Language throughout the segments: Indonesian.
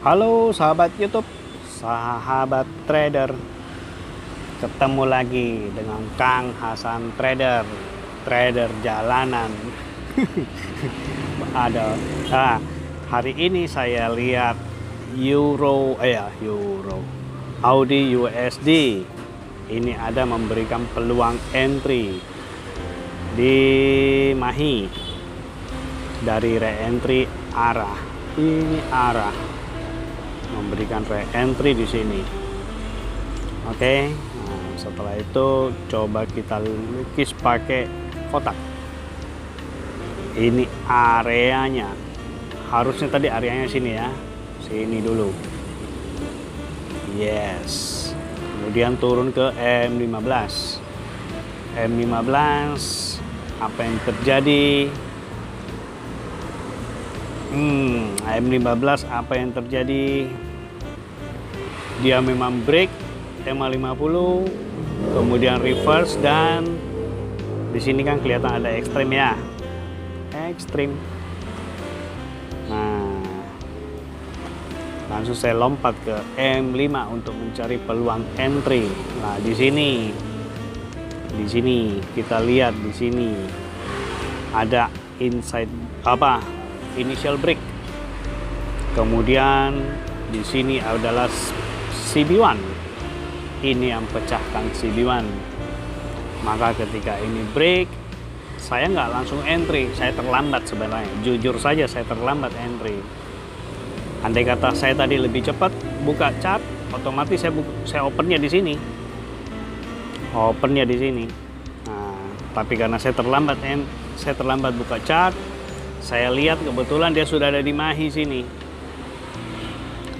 Halo sahabat YouTube, sahabat trader. Ketemu lagi dengan Kang Hasan Trader, trader jalanan. Ada. Nah, hari ini saya lihat euro, Audi USD. Ini ada memberikan peluang entry di Mahi dari re-entry arah. Ini arah memberikan re-entry di sini. Oke, nah, setelah itu coba kita lukis pakai kotak. Ini areanya, harusnya tadi areanya sini ya, sini dulu. Yes, kemudian turun ke M15. M15, apa yang terjadi? M15 apa yang terjadi? Dia memang break M50, kemudian reverse, dan di sini kan kelihatan ada ekstrim ya, ekstrim. Nah, langsung saya lompat ke M5 untuk mencari peluang entry. Nah, di sini kita lihat di sini ada inside initial break. Kemudian di sini adalah CB1. Ini yang pecahkan CB1. Maka ketika ini break, saya nggak langsung entry, saya terlambat sebenarnya. Jujur saja saya terlambat entry. Andai kata saya tadi lebih cepat buka chart, otomatis saya opennya di sini. Opennya di sini. Nah, tapi karena saya terlambat buka chart, saya lihat kebetulan dia sudah ada di Mahi sini.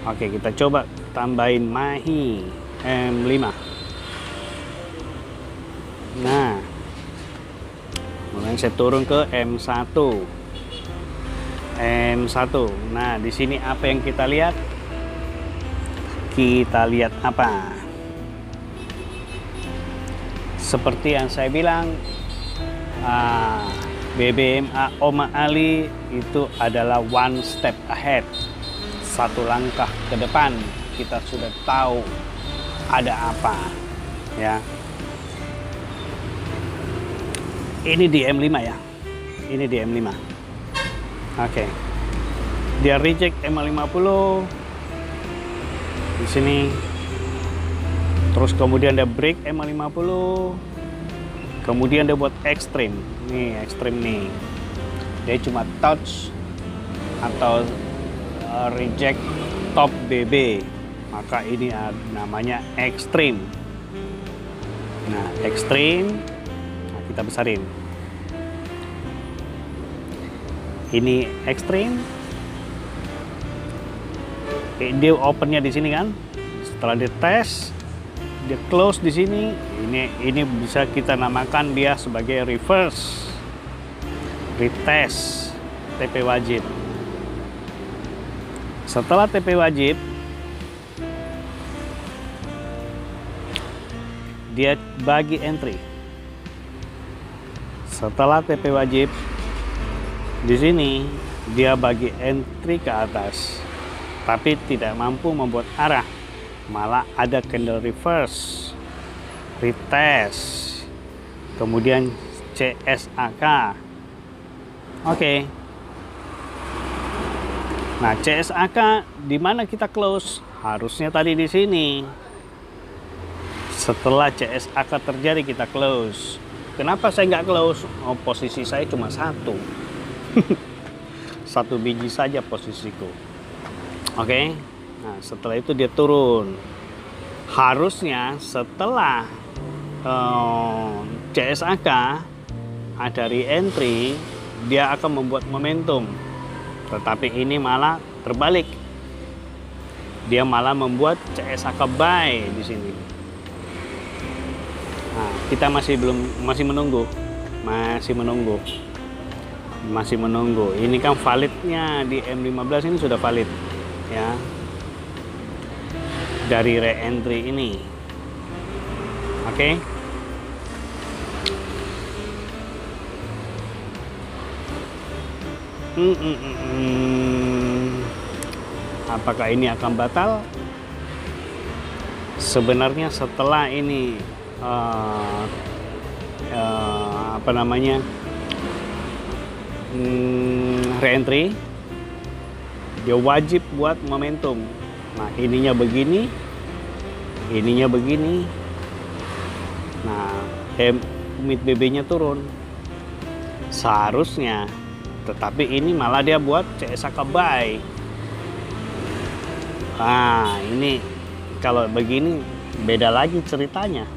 Oke, kita coba tambahin Mahi M5. Nah, kemudian saya turun ke M1. Nah, di sini apa yang kita lihat? Kita lihat apa? Seperti yang saya bilang, BBMA Oma Ali itu adalah one step ahead, satu langkah ke depan. Kita sudah tahu ada apa ya. Ini di M5 ya, ini di M5. Oke, dia reject M50 di sini, terus kemudian dia break M50. Kemudian dia buat ekstrim. Nih, ekstrim nih. Dia cuma touch atau reject top BB. Maka ini namanya ekstrim. Nah, ekstrim. Nah, kita besarin. Ini ekstrim. Dia opennya di sini kan. Setelah dites, dia close di sini. Ini bisa kita namakan dia sebagai reverse retest TP wajib. Setelah TP wajib, dia bagi entry. Setelah TP wajib, di sini dia bagi entry ke atas, tapi tidak mampu membuat arah. Malah ada candle reverse, retest, kemudian CSAK. Oke. Nah, CSAK di mana kita close? Harusnya tadi di sini. Setelah CSAK terjadi kita close. Kenapa saya nggak close? Oh, posisi saya cuma satu. Satu biji saja posisiku. Oke. Nah, setelah itu dia turun. Harusnya setelah CSAK ada re-entry, dia akan membuat momentum. Tetapi ini malah terbalik. Dia malah membuat CSAK buy di sini. Nah, kita masih menunggu. Ini kan validnya di M15 ini sudah valid ya. Dari re-entry ini. Oke. Apakah ini akan batal? Sebenarnya setelah ini apa namanya, re-entry, dia wajib buat momentum. Nah, ininya begini, ininya begini. Nah, mid BB-nya turun seharusnya, tetapi ini malah dia buat CSAK buy. Nah, ini kalau begini beda lagi ceritanya.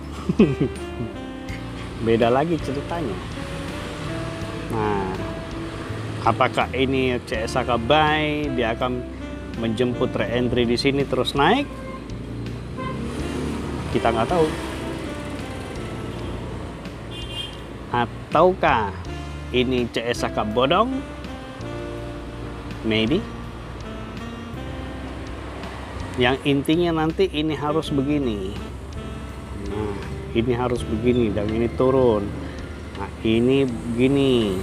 Beda lagi ceritanya. Nah, apakah ini CSAK buy, dia akan menjemput re-entry di sini terus naik? Kita nggak tahu. Ataukah ini CSAK bodong? Maybe. Yang intinya nanti ini harus begini. Nah, ini harus begini dan ini turun. Nah, ini begini.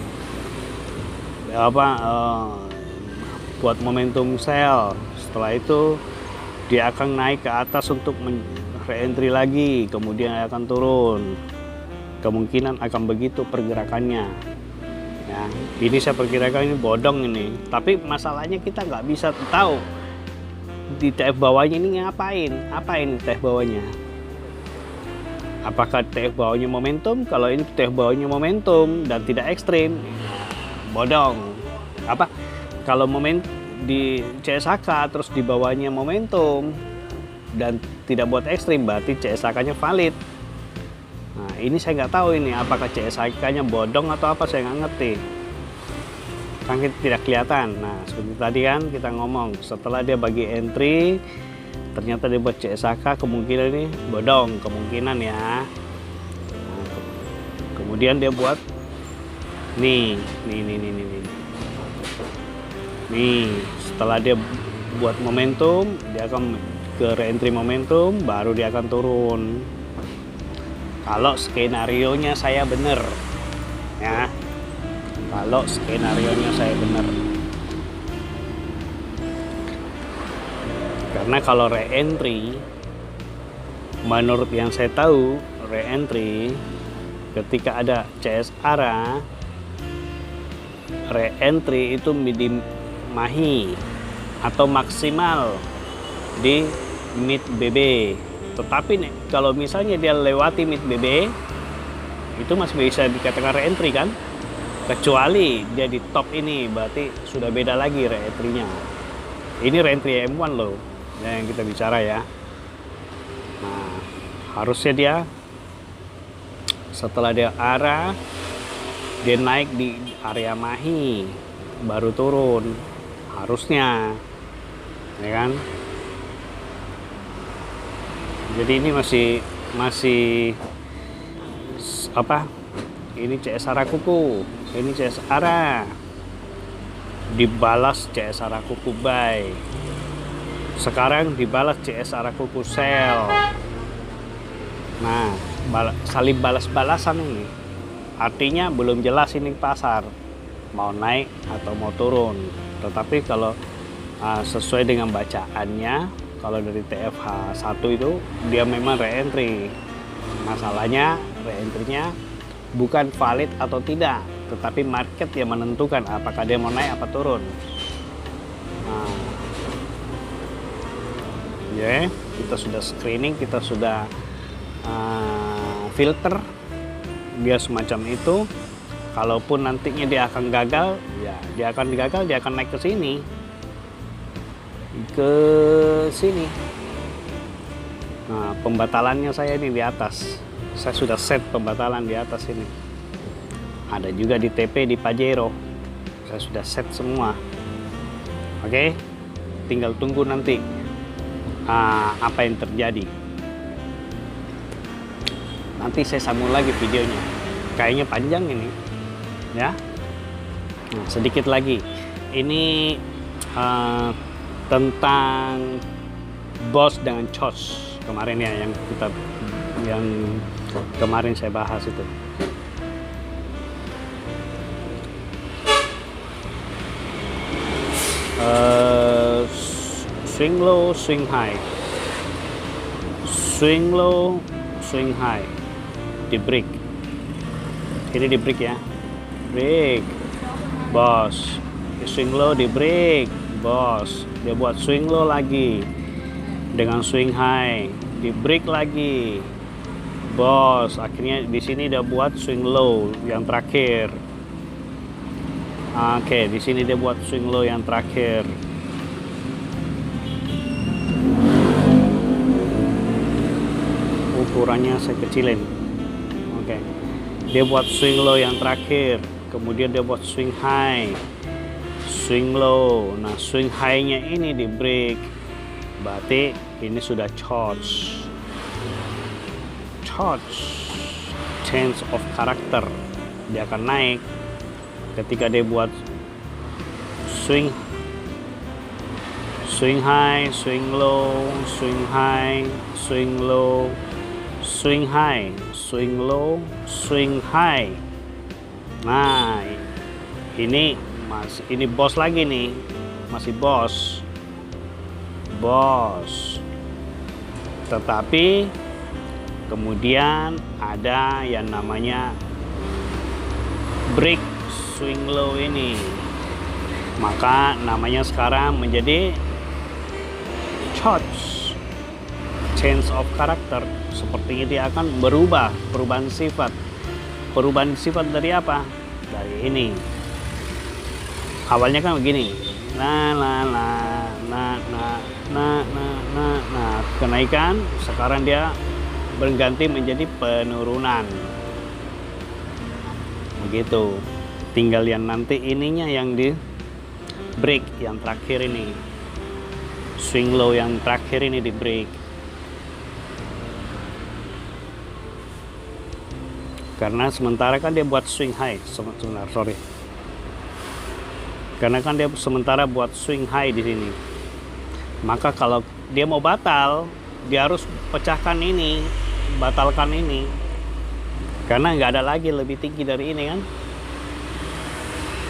Buat momentum sell. Setelah itu dia akan naik ke atas untuk re-entry lagi, kemudian akan turun. Kemungkinan akan begitu pergerakannya. Ya, ini saya perkirakan ini bodong ini. Tapi masalahnya kita nggak bisa tahu di TF bawahnya ini ngapain. Apa ini TF bawahnya? Apakah TF bawahnya momentum? Kalau ini TF bawahnya momentum dan tidak ekstrim, bodong. Apa? Kalau di CSAK terus di bawahnya momentum dan tidak buat ekstrim, berarti CSAK-nya valid. Nah, ini saya nggak tahu ini apakah CSAK-nya bodong atau apa, saya nggak ngerti. Kan tidak kelihatan. Nah, seperti tadi kan kita ngomong, setelah dia bagi entry, ternyata dia buat CSAK, kemungkinan ini bodong, kemungkinan ya. Nah, kemudian dia buat nih, setelah dia buat momentum, dia akan ke re-entry momentum, baru dia akan turun. Kalau skenario-nya saya benar, ya. Kalau skenario-nya saya benar. Karena kalau re-entry, menurut yang saya tahu, re-entry ketika ada CS arah, re-entry itu mahi atau maksimal di mid BB. Tetapi nih, kalau misalnya dia lewati mid BB, itu masih bisa dikatakan re-entry kan? Kecuali dia di top ini, berarti sudah beda lagi re-entry-nya. Ini re-entry M1 loh, yang kita bicara ya. Nah, harusnya dia setelah dia arah, dia naik di area mahi, baru turun. Harusnya, ya kan? Jadi ini masih apa? Ini CS arah kuku, ini CS arah, dibalas CS arah kuku buy. Sekarang dibalas CS arah kuku sell. Nah, saling balas-balasan ini. Artinya belum jelas ini pasar mau naik atau mau turun. Tetapi kalau sesuai dengan bacaannya, kalau dari TFH 1 itu dia memang re-entry. Masalahnya re-entry-nya bukan valid atau tidak, tetapi market yang menentukan apakah dia mau naik apa turun. Nah, ya, kita sudah screening, kita sudah filter dia semacam itu. Kalaupun nantinya dia akan gagal, ya dia akan gagal, dia akan naik ke sini. Nah, pembatalannya saya ini di atas. Saya sudah set pembatalan di atas ini. Ada juga di TP di Pajero. Saya sudah set semua. Oke, tinggal tunggu nanti apa yang terjadi. Nanti saya sambung lagi videonya. Kayaknya panjang ini, ya. Nah, sedikit lagi. Ini tentang BOS dengan CHOS kemarin ya, yang kemarin saya bahas itu. swing low, swing high, swing low, swing high, di break. Ini di break ya, break, bos. Swing low di break, bos. Dia buat swing low lagi dengan swing high, di break lagi, bos. Akhirnya di sini dia buat swing low yang terakhir. Oke, di sini dia buat swing low yang terakhir. Ukurannya saya kecilin. Oke. Dia buat swing low yang terakhir, kemudian dia buat swing high, swing low. Nah, swing high-nya ini di break. Berarti ini sudah charge. Change of character. Dia akan naik ketika dia buat swing high, swing low, swing high, swing low, swing high, swing low, swing high. Nah, ini bos lagi nih, masih bos. Tetapi kemudian ada yang namanya break swing low ini, maka namanya sekarang menjadi change of character. Sepertinya dia akan berubah, perubahan sifat dari apa? Dari ini. Awalnya kan begini, kenaikan. Sekarang dia berganti menjadi penurunan, begitu. Tinggal yang nanti ininya yang di break yang terakhir ini, swing low yang terakhir ini di break. Karena sementara kan dia buat swing high, karena kan dia sementara buat swing high di sini. Maka kalau dia mau batal, dia harus pecahkan ini, batalkan ini, karena nggak ada lagi lebih tinggi dari ini kan.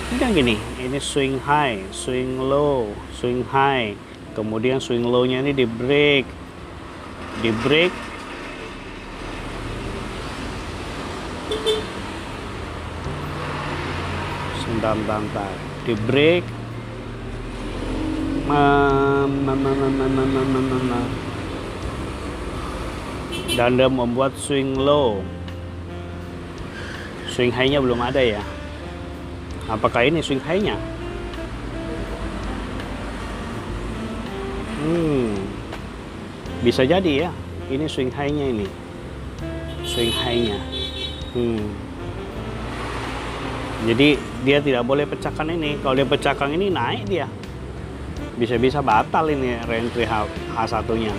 Ini kan gini, ini swing high, swing low, swing high, kemudian swing low-nya ini di break, sebentar, di break, dan dia membuat swing low, swing high-nya belum ada ya. Apakah ini swing high-nya? Bisa jadi ya. Ini swing high-nya ini. Swing high-nya. Jadi dia tidak boleh pecahkan ini. Kalau dia pecahkan ini, naik dia. Bisa-bisa batal ini re-entry H1-nya.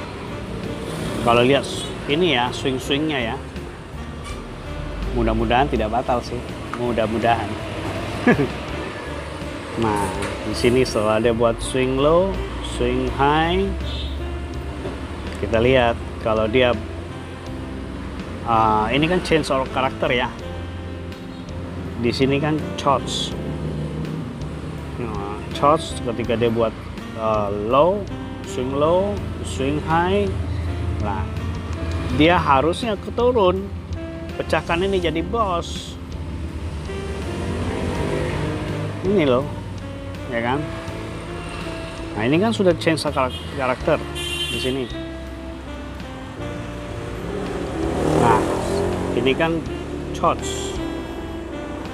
Kalau lihat ini ya, swing-swingnya ya. Mudah-mudahan tidak batal sih. Mudah-mudahan. Nah, di sini setelah dia buat swing low, swing high, kita lihat kalau dia ini kan change of character ya. Di sini kan charge. Charge ketika dia buat low, swing high. Nah, dia harusnya keturun, pecahkan ini jadi bos. Ini loh, ya kan? Nah, ini kan sudah change karakter di sini. Nah, ini kan charge,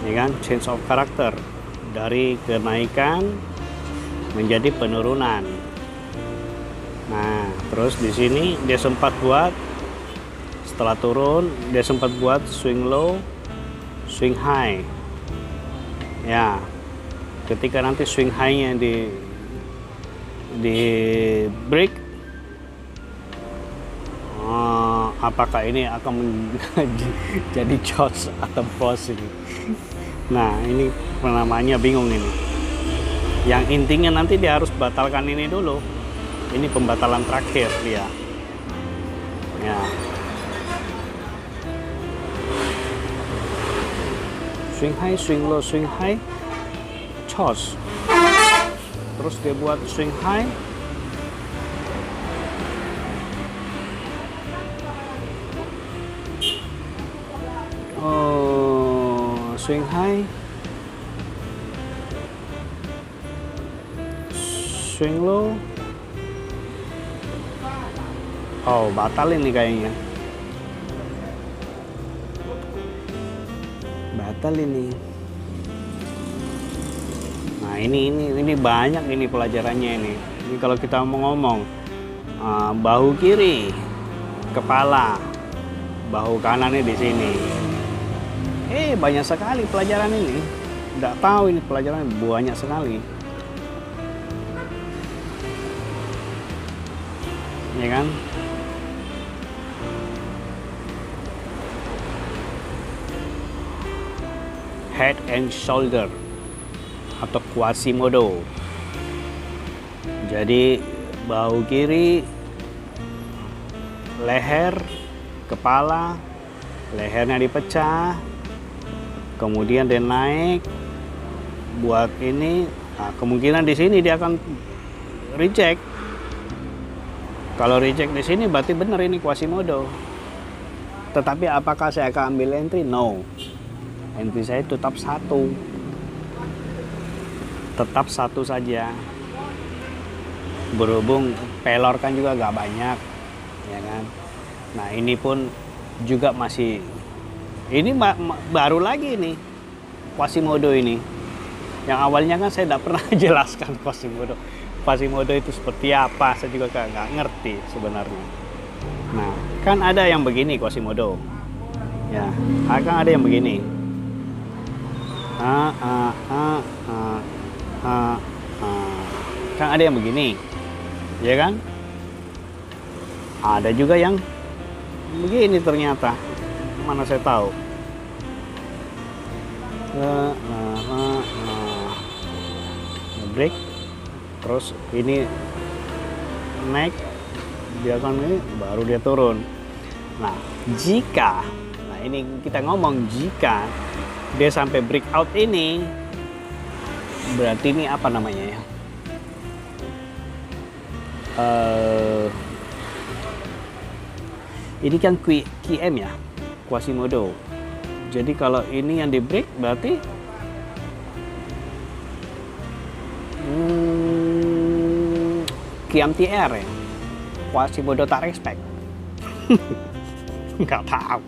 ini kan change of karakter dari kenaikan menjadi penurunan. Nah, terus di sini dia sempat buat, setelah turun dia sempat buat swing low, swing high. Ya. Ketika nanti swing high-nya di break, apakah ini akan jadi charge atau pause ini? Nah, ini namanya bingung ini. Yang intinya nanti dia harus batalkan ini dulu. Ini pembatalan terakhir dia. Ya. Swing high, swing low, swing high. Charge. Terus dia buat swing high, swing high, swing low. Oh, batal ini kayaknya. Batal ini. Nah, ini banyak ini pelajarannya ini. Ini kalau kita mau ngomong bahu kiri, kepala, bahu kanannya di sini. Banyak sekali pelajaran ini. Nggak tahu ini pelajaran banyak sekali. Ya kan? Head and shoulder atau Quasimodo. Jadi bahu kiri, leher, kepala, lehernya dipecah, kemudian dia naik buat ini. Nah, kemungkinan di sini dia akan reject. Kalau reject di sini berarti benar ini Quasimodo. Tetapi apakah saya akan ambil entry? No. Entry saya tetap satu. Tetap satu saja. Berhubung pelor kan juga gak banyak, ya kan. Nah, ini pun juga masih, ini baru lagi nih Quasimodo ini. Yang awalnya kan saya tidak pernah jelaskan Quasimodo. Quasimodo itu seperti apa, saya juga nggak ngerti sebenarnya. Nah, kan ada yang begini Quasimodo. Ya, kan ada yang begini. Kan ada yang begini. Ya kan? Ada juga yang begini ternyata. Mana saya tahu. Break. Terus ini naik, dia akan ini baru dia turun. Nah, jika, nah ini kita ngomong jika dia sampai breakout ini, berarti ini apa namanya ya? Ini kan QM ya, Quasimodo. Jadi kalau ini yang di break berarti Kiam TR ya, Quasimodo tak respect. Nggak tahu,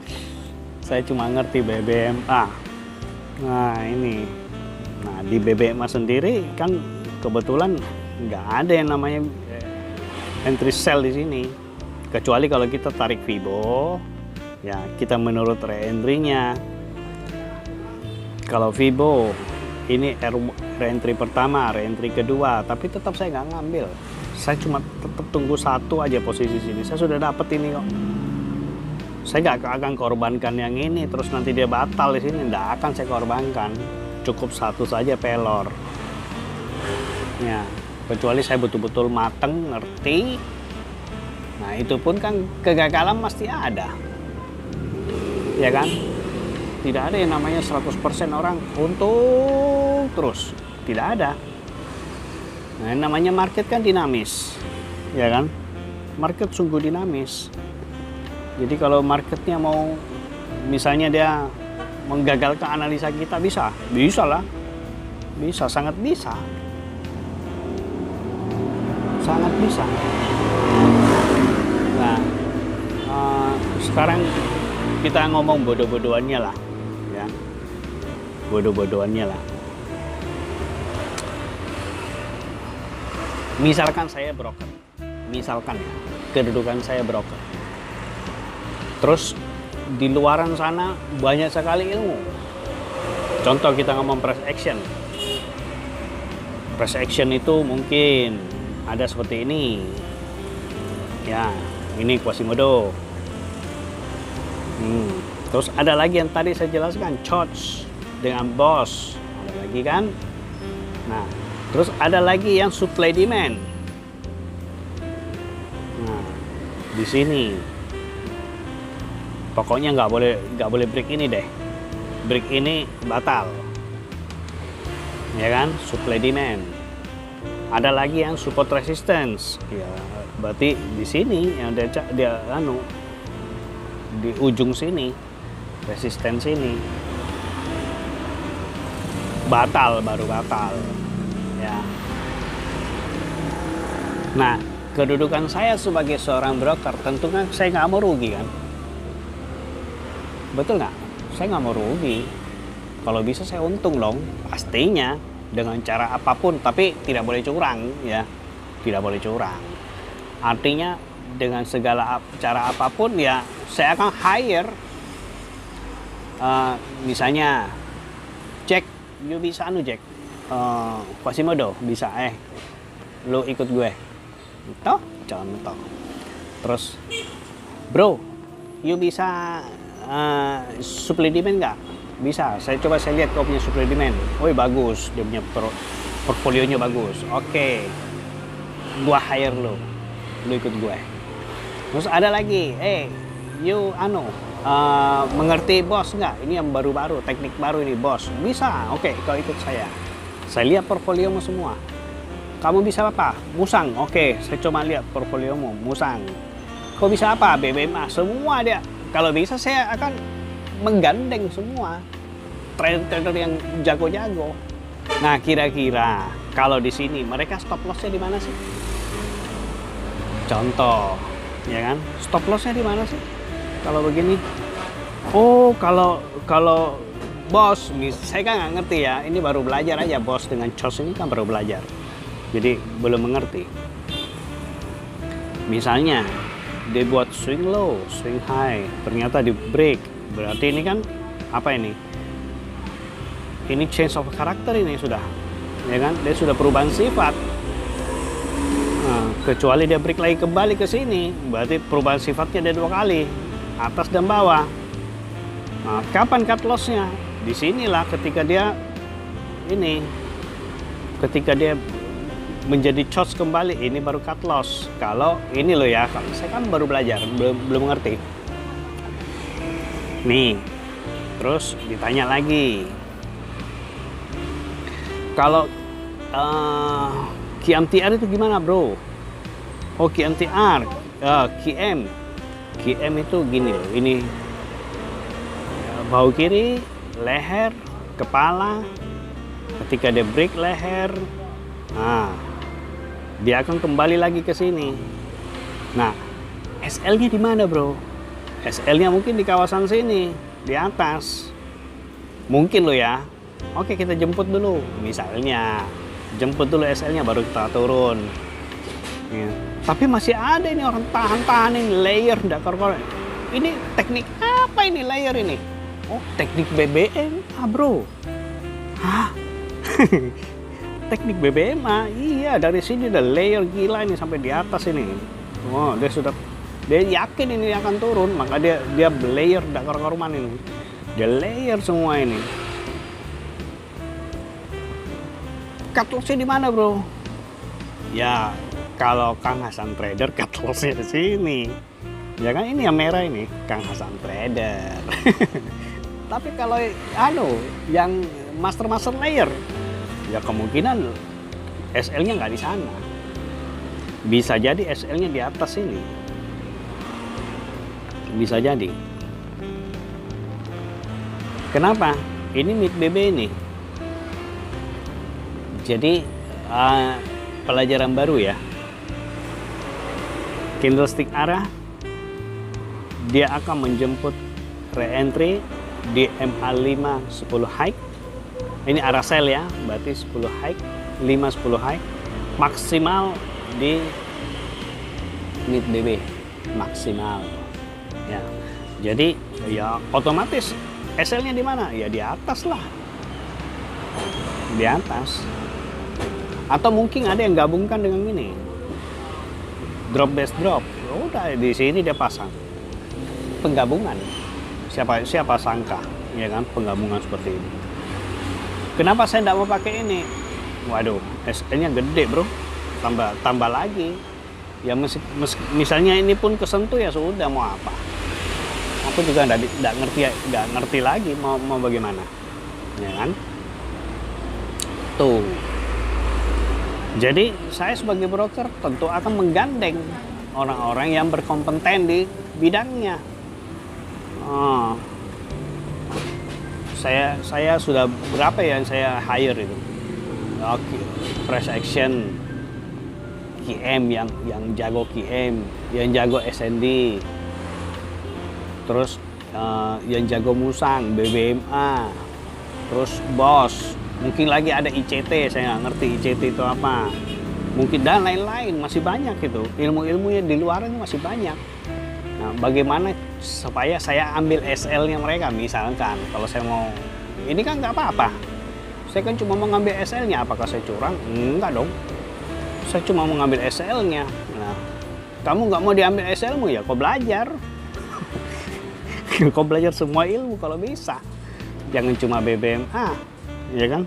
saya cuma ngerti BBMA. Nah ini, nah di BBMA sendiri kan kebetulan nggak ada yang namanya entry sell di sini, kecuali kalau kita tarik Fibo, ya kita menurut re-entry-nya. Kalau Fibo ini re-entry pertama, re-entry kedua, tapi tetap saya nggak ngambil. Saya cuma tetap tunggu satu aja posisi sini. Saya sudah dapat ini kok. Saya nggak akan korbankan yang ini, terus nanti dia batal di sini. Nggak akan saya korbankan. Cukup satu saja pelor. Ya, kecuali saya betul-betul mateng, ngerti. Nah itu pun kan kegagalan pasti ada. Ya kan? Tidak ada yang namanya 100% orang untung terus. Tidak ada. Nah, namanya market kan dinamis, ya kan? Market sungguh dinamis. Jadi kalau marketnya mau, misalnya dia menggagalkan analisa kita, bisa lah, bisa, sangat bisa, sangat bisa. Nah, sekarang kita ngomong bodoh-bodohannya lah, ya, bodoh-bodohannya lah. Misalkan saya broker, misalkan ya, kedudukan saya broker. Terus di luaran sana banyak sekali ilmu. Contoh kita ngomong price action. Price action itu mungkin ada seperti ini. Ya, ini Quasimodo. Terus ada lagi yang tadi saya jelaskan, charts dengan boss. Ada lagi kan? Nah, terus ada lagi yang supply demand. Nah, di sini pokoknya nggak boleh break ini deh. Break ini batal. Ya kan? Supply demand. Ada lagi yang support resistance. Ya, berarti di sini yang dia di ujung sini, resistance ini. baru batal ya. Nah, kedudukan saya sebagai seorang broker tentu kan saya nggak mau rugi kan, betul nggak? Saya nggak mau rugi, kalau bisa saya untung dong pastinya dengan cara apapun, tapi tidak boleh curang ya, tidak boleh curang. Artinya dengan segala cara apapun ya saya akan hire, misalnya Jack, you bisa Jack, Quasimodo bisa, lo ikut gue toh, contoh. Terus bro, you bisa supply demand nggak? Bisa, saya lihat kau punya supply demand. Woi bagus, dia punya portfolionya bagus. Oke, gua hire lo ikut gue. Terus ada lagi, you mengerti bos nggak? Ini yang baru-baru, teknik baru ini bos. Bisa, oke, kau ikut saya. Saya lihat portfoliomu semua. Kamu bisa apa? Musang. Oke, saya coba lihat portfoliomu, musang. Kau bisa apa? BBMA, semua dia. Kalau bisa saya akan menggandeng semua trader-trader yang jago-jago. Nah, kira-kira kalau di sini mereka stop lossnya di mana sih? Contoh, ya kan? Stop lossnya di mana sih? Kalau begini, oh kalau bos, saya kan nggak ngerti ya. Ini baru belajar aja bos, dengan CHOS ini kan baru belajar. Jadi belum mengerti. Misalnya dia buat swing low, swing high, ternyata di break. Berarti ini kan apa ini? Ini change of character ini sudah, ya kan? Dia sudah perubahan sifat. Nah, kecuali dia break lagi kembali ke sini, berarti perubahan sifatnya ada 2 kali, atas dan bawah. Nah, kapan cut lossnya? Disinilah ketika dia menjadi CHOS kembali, ini baru cut loss. Kalau ini loh ya, saya kan baru belajar, belum ngerti. Nih, terus ditanya lagi. Kalau QMTR itu gimana bro? Oh QMTR, QM itu gini loh, ini bahu kiri, leher, kepala. Ketika dia break leher, nah dia akan kembali lagi ke sini. Nah, SL-nya di mana, bro? SL-nya mungkin di kawasan sini, di atas. Mungkin lo ya. Oke, kita jemput dulu. Misalnya, jemput dulu SL-nya baru kita turun. Ya. Tapi masih ada ini orang tahan-tahan ini layer dakar-dakar. Ini teknik apa ini layer ini? Oh, teknik BBM, bro. Hah? Teknik BBM, iya, dari sini udah layer gila ini sampai di atas ini. Oh, dia yakin ini akan turun, maka dia layer dakar karuman ini. Dia layer semua ini. Cut loss-nya di mana, bro? Ya, kalau Kang Hasan Trader cut loss-nya di sini. Ya kan, ini yang merah ini, Kang Hasan Trader. Tapi kalau yang master layer, ya kemungkinan SL-nya nggak di sana. Bisa jadi SL-nya di atas ini. Bisa jadi. Kenapa? Ini mid BB ini. Jadi pelajaran baru ya. Candlestick arah, dia akan menjemput re-entry di MA5 10 high. Ini arah sell ya, berarti 10 high, 5-10 high, maksimal di mid BB, maksimal. Ya, jadi ya otomatis SL-nya di mana? Ya di atas lah, di atas. Atau mungkin ada yang gabungkan dengan ini, drop base drop. Udah di sini dia pasang penggabungan. Siapa sangka, ya kan, penggabungan seperti ini. Kenapa saya tidak mau pakai ini? Waduh, SL-nya gede bro, tambah lagi. Ya misalnya ini pun kesentuh ya sudah, mau apa? Aku juga nggak ngerti lagi mau bagaimana, ya kan? Tuh. Jadi saya sebagai broker tentu akan menggandeng orang-orang yang berkompeten di bidangnya. saya sudah berapa ya yang saya hire itu. Oke, press action, QM yang jago QM, yang jago SND, terus yang jago musang, BBMA, terus BOS, mungkin lagi ada ICT, saya nggak ngerti ICT itu apa, mungkin dan lain-lain, masih banyak itu, ilmu-ilmunya di luar itu masih banyak. Nah, bagaimana supaya saya ambil SL-nya mereka, misalkan kalau saya mau, ini kan nggak apa-apa, saya kan cuma mau ngambil SL-nya, apakah saya curang? Enggak dong, saya cuma mau ngambil SL-nya. Nah, kamu nggak mau diambil SL-mu ya, kau belajar. Kau belajar semua ilmu kalau bisa, jangan cuma BBMA, ya kan?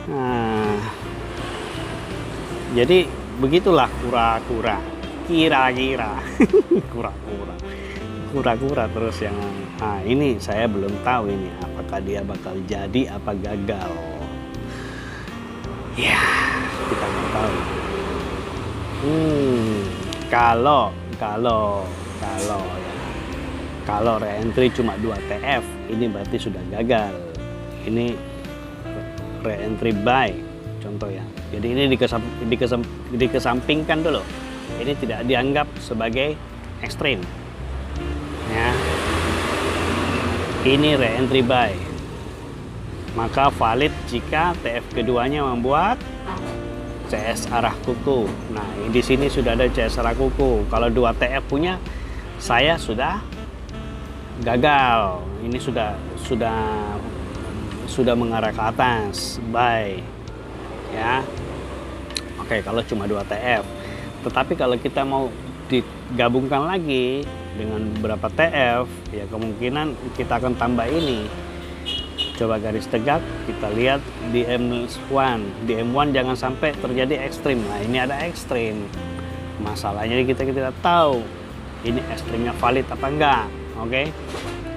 Nah, jadi begitulah kura-kura, kira-kira, kura-kura terus yang ini saya belum tahu ini apakah dia bakal jadi apa gagal. Ya, kita nggak tahu. Kalau re-entry cuma 2 TF, ini berarti sudah gagal. Ini re-entry buy, contoh ya. Jadi ini dikesampingkan dulu. Ini tidak dianggap sebagai ekstrim. Ya. Ini re-entry buy. Maka valid jika TF keduanya membuat CS arah kuku. Nah, di sini sudah ada CS arah kuku. Kalau 2 TF punya, saya sudah gagal. Ini sudah mengarah ke atas, buy. Ya. Oke, kalau cuma 2 TF. Tetapi kalau kita mau digabungkan lagi dengan berapa TF, ya kemungkinan kita akan tambah ini. Coba garis tegak, kita lihat di M1. Di M1 jangan sampai terjadi ekstrim. Nah, ini ada ekstrim. Masalahnya kita tidak tahu ini ekstrimnya valid apa enggak. Oke.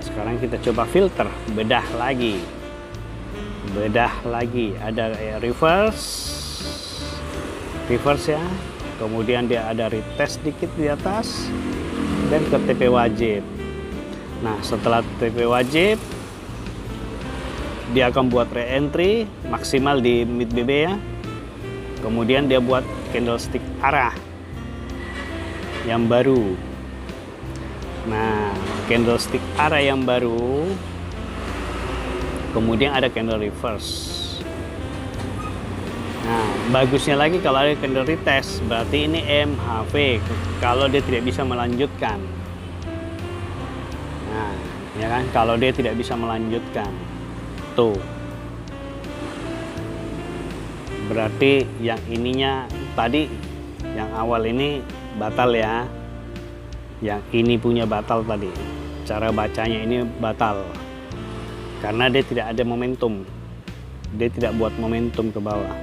Sekarang kita coba filter, bedah lagi. Ada reverse ya. Kemudian dia ada retest dikit di atas dan ke TP wajib. Nah, setelah TP wajib dia akan buat re-entry maksimal di mid BB ya. Kemudian dia buat candlestick arah yang baru. Nah, candlestick arah yang baru, kemudian ada candle reverse. Nah, bagusnya lagi kalau ada candle retest, berarti ini MHV kalau dia tidak bisa melanjutkan. Nah, ya kan, kalau dia tidak bisa melanjutkan. Tuh. Berarti yang ininya tadi, yang awal ini batal ya. Yang ini punya batal tadi. Cara bacanya ini batal. Karena dia tidak ada momentum. Dia tidak buat momentum ke bawah.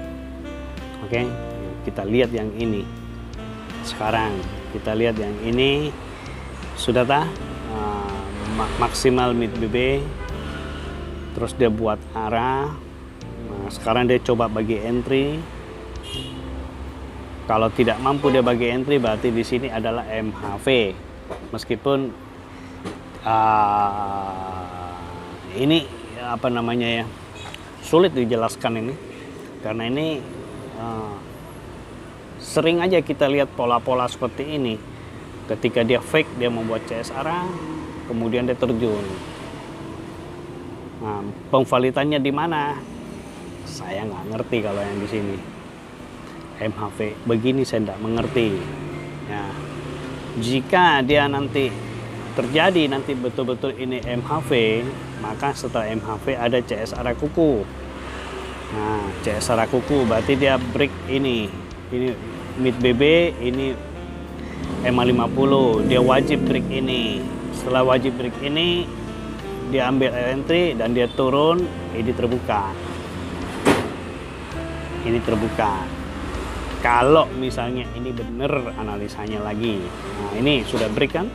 Oke, kita lihat yang ini. Sekarang kita lihat yang ini. Sudah maksimal mid BB. Terus dia buat arah. Nah, sekarang dia coba bagi entry. Kalau tidak mampu dia bagi entry, berarti di sini adalah MHV. Meskipun ini apa namanya ya, sulit dijelaskan ini, karena ini sering aja kita lihat pola-pola seperti ini. Ketika dia fake, dia membuat CS arah, kemudian dia terjun. Nah, pemvalidannya di mana? Saya nggak ngerti kalau yang di sini. MHV begini saya tidak mengerti. Ya. Jika dia nanti terjadi nanti betul-betul ini MHV, maka setelah MHV ada CS arah kuku. Nah, CS arah kuku berarti dia break ini mid BB, ini MA50, dia wajib break ini. Setelah wajib break ini, dia ambil entry dan dia turun, ini terbuka. Ini terbuka. Kalau misalnya ini benar analisanya lagi. Nah, ini sudah break kan?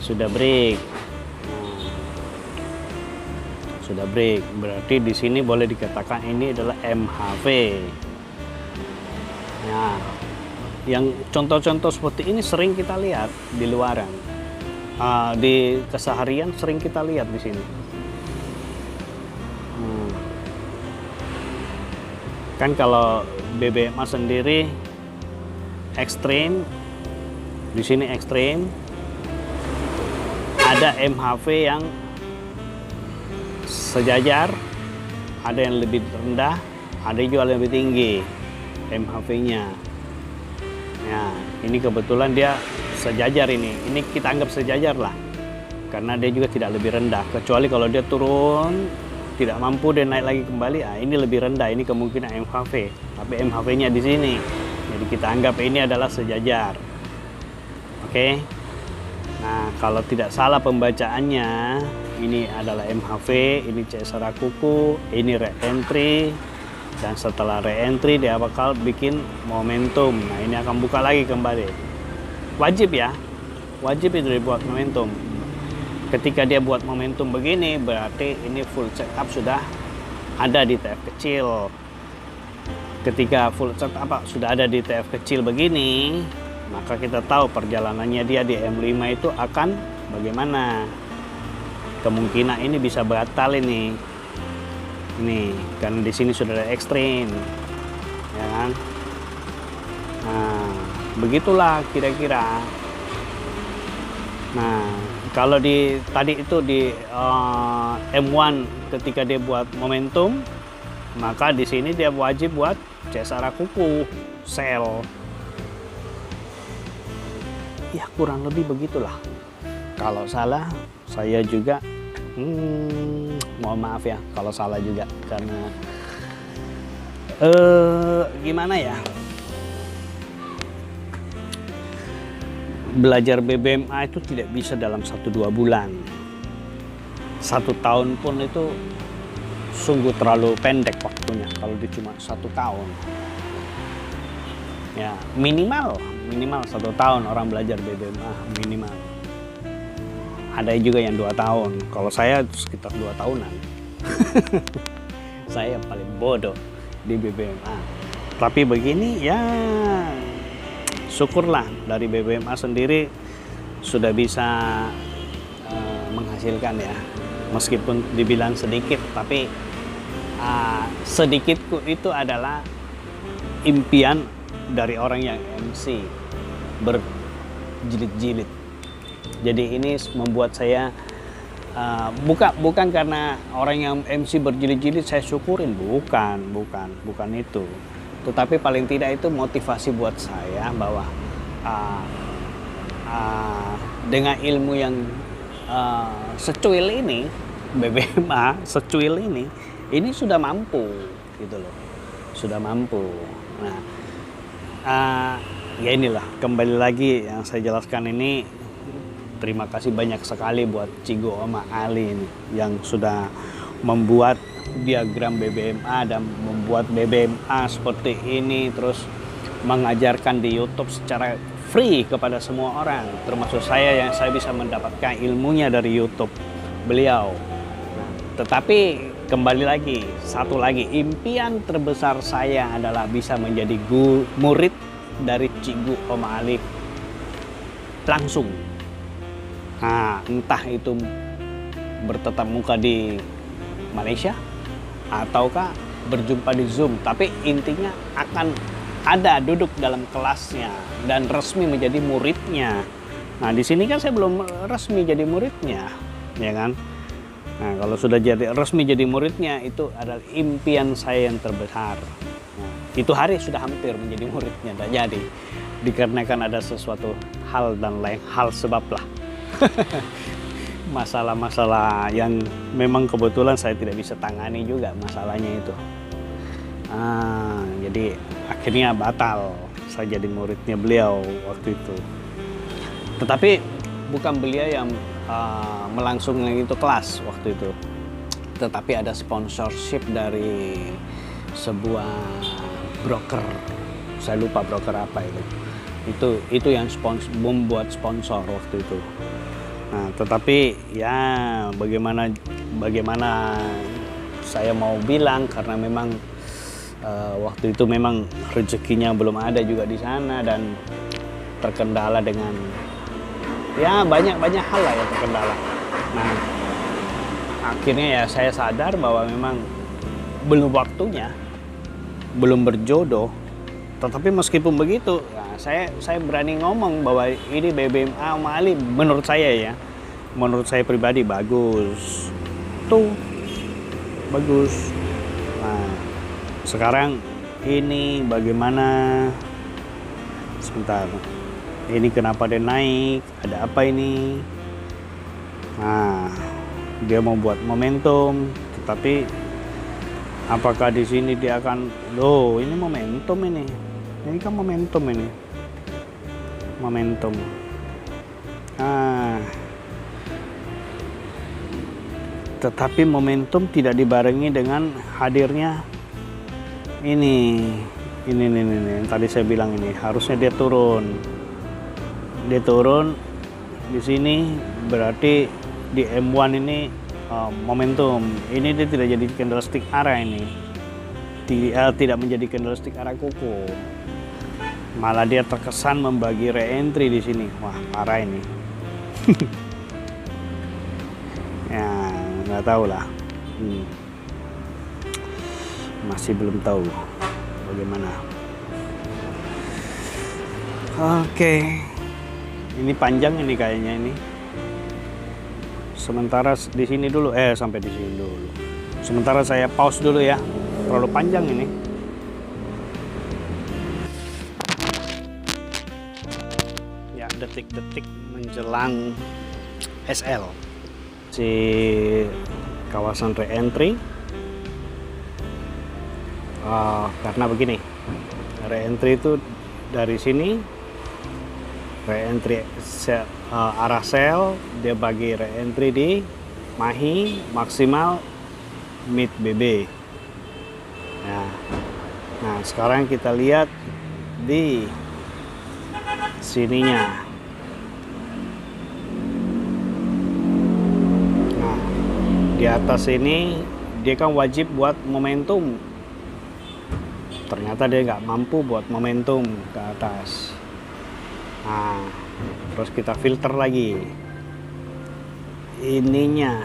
Sudah break. Nah, sudah break. Berarti di sini boleh dikatakan ini adalah MHV. Nah, yang contoh-contoh seperti ini sering kita lihat di luaran. Di keseharian sering kita lihat di sini. Kan kalau BBMA sendiri ekstrim, di sini ekstrim, ada MHV yang sejajar, ada yang lebih rendah, ada juga yang lebih tinggi MHV-nya. Ya, ini kebetulan dia sejajar ini kita anggap sejajar lah, karena dia juga tidak lebih rendah, kecuali kalau dia turun tidak mampu dan naik lagi kembali, ini lebih rendah, ini kemungkinan MHV, tapi MHV-nya di sini, jadi kita anggap ini adalah sejajar. Oke. Nah, kalau tidak salah pembacaannya, ini adalah MHV, ini CSR kuku, ini re-entry, dan setelah re-entry dia bakal bikin momentum. Nah, ini akan buka lagi kembali. Wajib ya, wajib itu dibuat momentum. Ketika dia buat momentum begini, berarti ini full setup sudah ada di TF kecil. Ketika full setup sudah ada di TF kecil begini, maka kita tahu perjalanannya dia di M5 itu akan bagaimana. Kemungkinan ini bisa batal ini. Ini karena di sini sudah ada ekstrim. Ya kan? Nah, begitulah kira-kira. Nah, kalau di tadi itu di M1 ketika dia buat momentum, maka di sini dia wajib buat CSR kuku, sell. Ya kurang lebih begitulah. Kalau salah saya juga mohon maaf ya kalau salah juga, karena gimana ya, belajar BBMA itu tidak bisa dalam 1-2 bulan. 1 tahun pun itu sungguh terlalu pendek waktunya kalau dia cuma 1 tahun. Ya minimal 1 tahun orang belajar BBMA minimal. Ada juga yang 2 tahun. Kalau saya sekitar 2 tahunan. Saya paling bodoh di BBMA. Tapi begini ya, syukurlah dari BBMA sendiri sudah bisa menghasilkan ya, meskipun dibilang sedikit, tapi sedikitku itu adalah impian dari orang yang MC berjilid-jilid. Jadi ini membuat saya bukan karena orang yang MC berjilid-jilid saya syukurin, bukan itu. Tetapi paling tidak itu motivasi buat saya bahwa dengan ilmu yang secuil ini, BBMA secuil ini sudah mampu gitu loh, sudah mampu. Nah, ya inilah kembali lagi yang saya jelaskan ini. Terima kasih banyak sekali buat Cigo sama Ali ini yang sudah membuat diagram BBMA dan membuat BBMA seperti ini, terus mengajarkan di YouTube secara free kepada semua orang, termasuk saya yang saya bisa mendapatkan ilmunya dari YouTube beliau. Tetapi kembali lagi, satu lagi, impian terbesar saya adalah bisa menjadi murid dari Cigo Oma Ali langsung. Nah, entah itu bertetap muka di Malaysia ataukah berjumpa di Zoom, tapi intinya akan ada duduk dalam kelasnya dan resmi menjadi muridnya. Nah, di sini kan saya belum resmi jadi muridnya, ya kan? Nah, kalau sudah jadi resmi jadi muridnya, itu adalah impian saya yang terbesar. Nah, itu hari sudah hampir menjadi muridnya, dan jadi dikarenakan ada sesuatu hal dan lain hal sebab lah. Masalah-masalah yang memang kebetulan saya tidak bisa tangani juga masalahnya itu. Jadi akhirnya batal saya jadi muridnya beliau waktu itu. Tetapi bukan beliau yang melangsungkan itu kelas waktu itu, tetapi ada sponsorship dari sebuah broker. Saya lupa broker apa itu. Itu yang membuat sponsor waktu itu. Nah, tetapi ya bagaimana saya mau bilang, karena memang waktu itu memang rezekinya belum ada juga di sana dan terkendala dengan ya banyak hal lah yang terkendala. Nah, akhirnya ya saya sadar bahwa memang belum waktunya belum berjodoh. Tetapi meskipun begitu, nah, saya berani ngomong bahwa ini BBMA sama Ali menurut saya ya, menurut saya pribadi bagus. Tuh, bagus. Nah, sekarang ini bagaimana? Sebentar. Ini kenapa dia naik? Ada apa ini? Nah, dia mau buat momentum, tetapi apakah di sini dia akan, loh, ini momentum ini. Ini kan momentum ini. Momentum. Tetapi momentum tidak dibarengi dengan hadirnya ini tadi saya bilang, ini harusnya dia turun di sini, berarti di M1 ini momentum ini dia tidak jadi candlestick arah, ini tidak menjadi candlestick arah kuku, malah dia terkesan membagi re-entry di sini. Wah, parah ini. Ya nggak tahu lah, masih belum tahu bagaimana. Oke. Ini panjang ini kayaknya ini. Sementara di sini dulu, sampai di sini dulu. Sementara saya pause dulu ya. Terlalu panjang ini. Ya, detik-detik menjelang SL. Si kawasan re-entry. Karena begini. Re-entry itu dari sini. Re-entry arah sell, dia bagi re-entry di Mahi, maksimal, mid BB. Nah, sekarang kita lihat di sininya. Nah, di atas ini dia kan wajib buat momentum. Ternyata dia nggak mampu buat momentum ke atas. Nah, terus kita filter lagi ininya.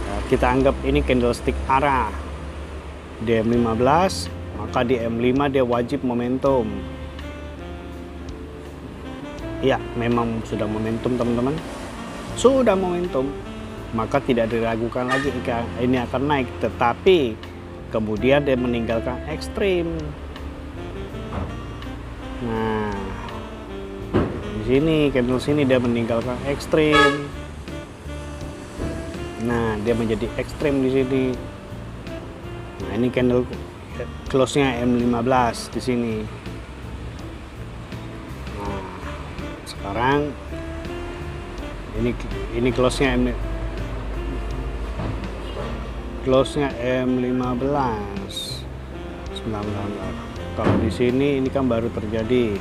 Nah, kita anggap ini candlestick arah di M15, maka di M5 dia wajib momentum. Ya, memang sudah momentum teman-teman, sudah momentum, maka tidak diragukan lagi ini akan naik. Tetapi kemudian dia meninggalkan ekstrim. Nah, di sini candle sini dia meninggalkan ekstrim. Nah, dia menjadi ekstrim di sini. Nah, ini candle close-nya M15 di sini. Nah, sekarang ini close-nya M15. Sebentar. Kalau di sini ini kan baru terjadi.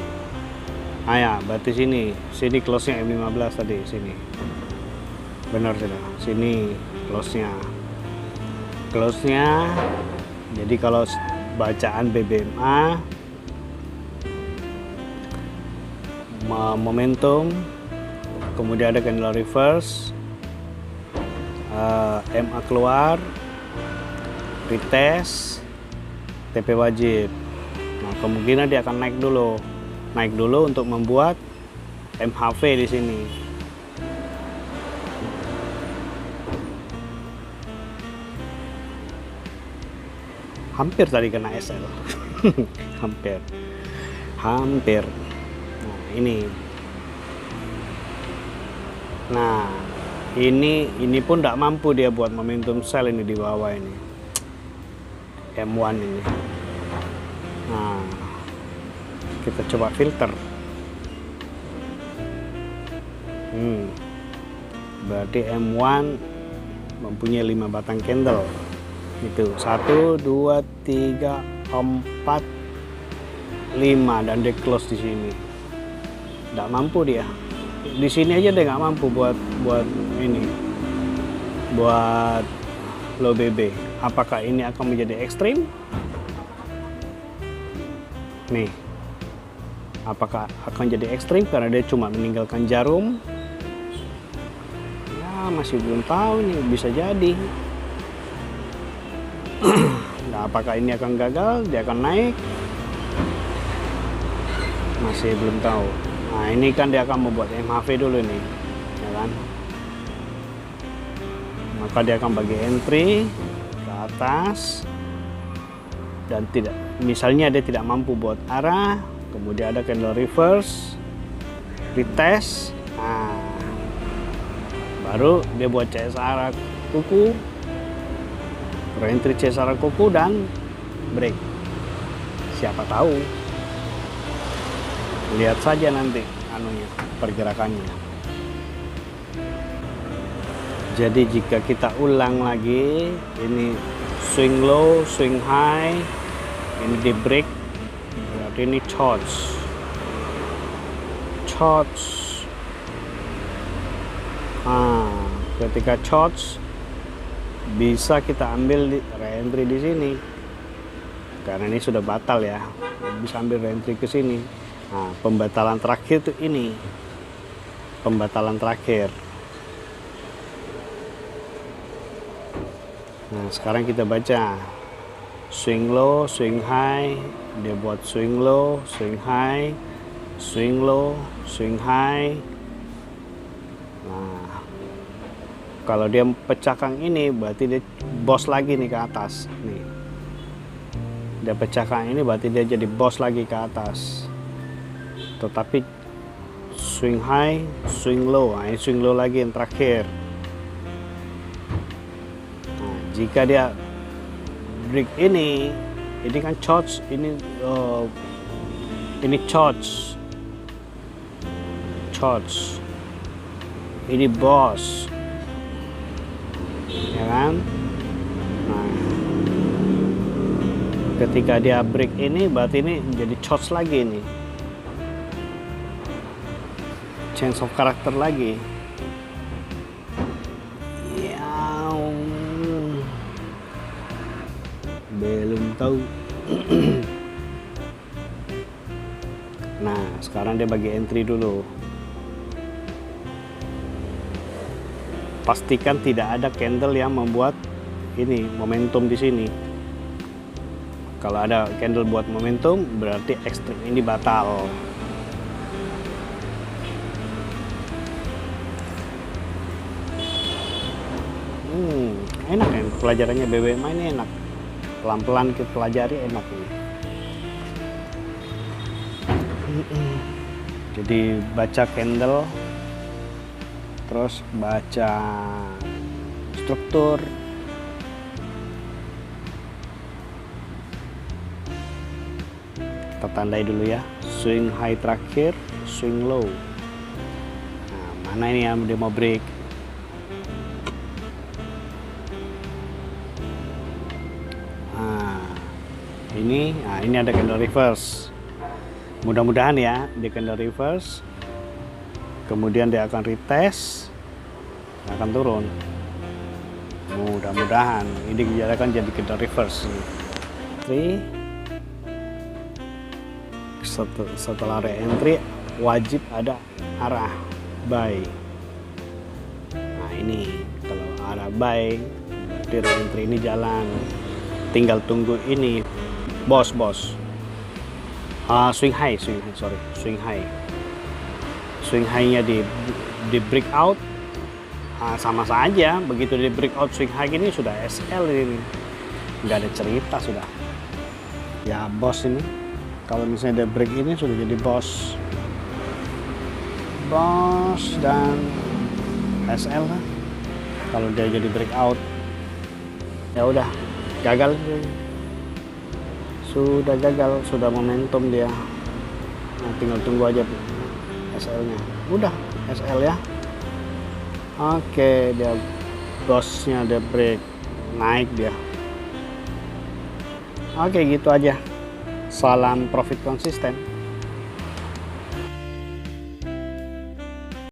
Ya, berarti sini close-nya M15 tadi sini. Benar sudah. Sini close-nya. Jadi kalau bacaan BBMA momentum, kemudian ada candle reverse, MA keluar, retest, TP wajib. Nah, kemungkinan dia akan naik dulu untuk membuat MHV di sini. Hampir tadi kena SL. hampir. Nah, ini pun tidak mampu dia buat momentum sell ini di bawah ini. M1 ini. Nah, kita coba filter. Berarti M1 mempunyai 5 batang candle. Itu 1, 2, 3, 4, 5 dan dia close di sini. Tidak mampu dia. Di sini aja dia nggak mampu buat low BB. Apakah ini akan menjadi ekstrim? Nih, apakah akan jadi ekstrim karena dia cuma meninggalkan jarum? Ya, masih belum tahu nih, bisa jadi. Nah, apakah ini akan gagal, dia akan naik, masih belum tahu. Nah, ini kan dia akan membuat MHV dulu nih, ya kan. Maka dia akan bagi entry ke atas, dan tidak, misalnya dia tidak mampu buat arah, kemudian ada candle reverse, retest, nah baru dia buat CSR kuku, entry CSR kuku, dan break. Siapa tahu, lihat saja nanti anunya, pergerakannya. Jadi jika kita ulang lagi, ini swing low, swing high, ini di break, berarti ini charge. Ketika charge, bisa kita ambil re-entry di sini, karena ini sudah batal ya, bisa ambil re-entry ke sini. Nah, pembatalan terakhir tuh ini, pembatalan terakhir. Nah, sekarang kita baca swing low, swing high, dia buat swing low, swing high, swing low, swing high. Nah, kalau dia pecahkan ini berarti dia boss lagi nih ke atas nih. Dia pecahkan ini berarti dia jadi boss lagi ke atas. Tetapi swing high, swing low, nah, ini swing low lagi yang terakhir. Jika dia break ini kan charge, ini charge, ini boss, ya kan? Nah, ketika dia break ini berarti ini jadi charge lagi nih, change of character lagi. Belum tahu. Nah, sekarang dia bagi entry dulu. Pastikan tidak ada candle yang membuat ini momentum di sini. Kalau ada candle buat momentum, berarti ekstrim ini batal. Enak kan pelajarannya BBMA ini, enak. Pelan-pelan kita pelajari, enak ini. Jadi baca candle, terus baca struktur, kita tandai dulu ya, swing high terakhir, swing low. Nah, mana ini yang dia mau break? Ini ada candle reverse. Mudah-mudahan ya di candle reverse, kemudian dia akan retest, akan turun. Mudah-mudahan ini dijadikan jadi candle reverse. Setelah re-entry wajib ada arah buy. Nah, ini kalau arah buy berarti re-entry ini jalan. Tinggal tunggu ini bos. Swing high, swing high-nya di breakout. Sama saja, begitu di breakout swing high ini sudah SL, ini nggak ada cerita sudah ya bos. Ini kalau misalnya dia break ini sudah jadi bos dan SL lah. Kalau dia jadi breakout ya udah gagal, sudah momentum dia. Nah, tinggal tunggu aja SL-nya, udah SL ya. Oke, dia bosnya dia break, naik dia. Oke, gitu aja. Salam profit konsisten.